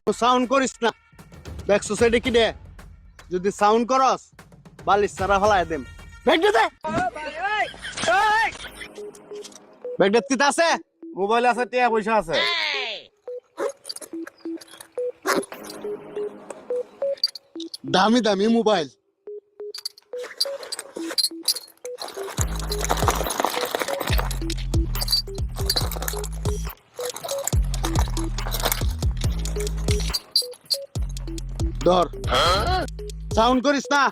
Sound করিস না। দেখছো সেটা কি দে? যদি সাউন্ড করস বালিশ সারা হলাই দেম। ব্যাগটা দে। ব্যাগটা তিতা আছে? মোবাইল আছে, টাকা পয়সা আছে। দামি দামি মোবাইল। ধর, সাউন্ড করিস না।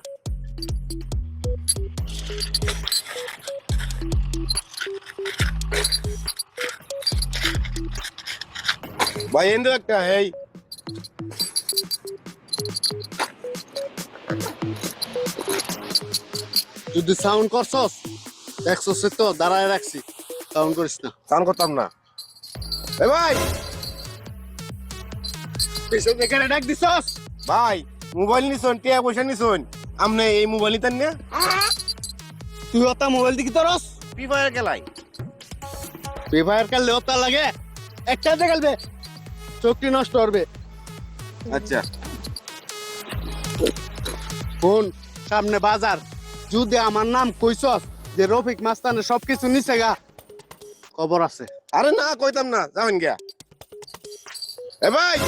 ভাই এন্ড একটা এই যদি সাউন্ড করছস দেখছস তো দাঁড়ায় রাখছি, সাউন্ড করিস না। চান করতাম না। এ ভাই পেছন থেকে ডাক দিছস। ভাই মোবাইল নিছুন, টাকা পয়সা নিছুন, আমনে এই মোবাইল নিতেন না? তুই ওটা মোবাইল দিকে তরস ফ্রি ফায়ার খেলাই। ফ্রি ফায়ার খেললে ওটা লাগে একটাতে খেলবে, চোখটি নষ্ট করবে। আচ্ছা ফোন সামনে বাজার, যদি আমার নাম কইছস যে রফিক মাস্তানে সবকিছু নিছে গা, খবর আছে। আরে না কইতাম না, যাবেন গিয়া। এ ভাই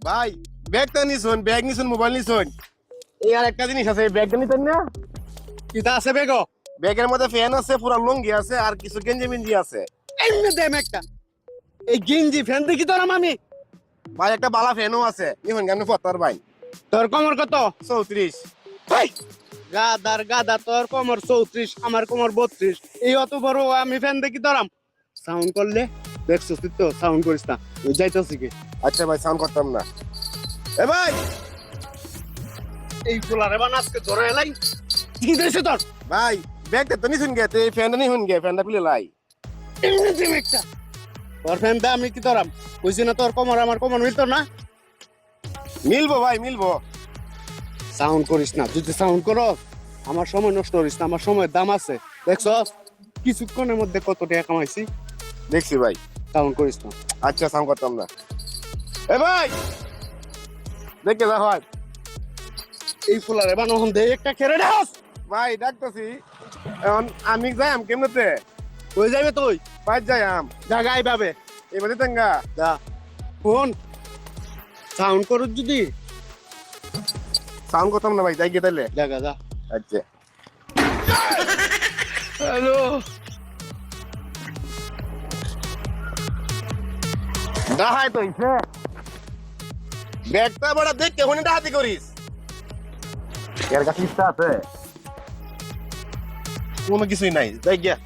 ভাই ব্যাগটা নিছুন, ব্যাগ নিছুন, মোবাইল নিছুন, এই আর একটা জিনিস আছে, এই ব্যাগটা নিতেন না? কিতা আছে বেগো? ব্যাগের মধ্যে ফ্যান আছে, পুরা লুঙ্গি আছে, আর কিছু গেঞ্জি মিঞ্জি আছে। এমনি দেম একটা। এই গিঞ্জি ফ্যান দেখি তোর আমি। ভাই একটা বালা ফ্যানও আছে, নিহন কেন ফতার ভাই। তোর কমর কত? 34। ভাই গাদার গাদা, তোর কমর 34, আমার কমর 32। এই অত বড় আমি ফ্যান দেখি তোরাম। সাউন্ড করলে দেখছস তুই তো, সাউন্ড করিস না। ওই যাইতাছি কি? আচ্ছা ভাই সাউন্ড করতাম না। এ ভাই এই ফুলারে বান আজকে ধরে এলাই। কি দিছে তোর? ভাই ব্যাগটা তো নিছুন গে, এই ফ্যানটা নিহুন গে, ফ্যানটা খুলে লাই। এমনি দেম একটা। তোর ফ্যান দা আমি কি তোরাম? কইছি না তোর কমর আমার কমর মিলতো না। মিলবো ভাই মিলবো। সাউন্ড করিস না। যদি সাউন্ড করস আমার সময় নষ্ট করিস না, আমার সময়ের দাম আছে। দেখছস কিছুক্ষণের মধ্যে কত টাকা কামাইছি। দেখছি ভাই। সাউন্ড করিস না। আচ্ছা সাউন্ড করতাম না। এ ভাই দেখে যা হয়। এই ফুলারে বান ওহন দে একটা খেরে দাস। ভাই ডাকতেছি, এখন আমি যাই আম কেমনতে? কই যাবে তুই? পাঁচ যাই আম জায়গায় পাবে। এবারে তেঙ্গা যা। ফোন সাউন্ড করুস যদি। সাউন্ড করতাম না ভাই, যাই গিয়ে তাইলে। জায়গা যা। আচ্ছা হ্যালো। দাহাই তো ইসে ব্যাগটা বড় দেখ কেমন হাতি করিস। এর কাছে ইচ্ছা আছে কোনো কিছুই নাই, যাই গিয়া।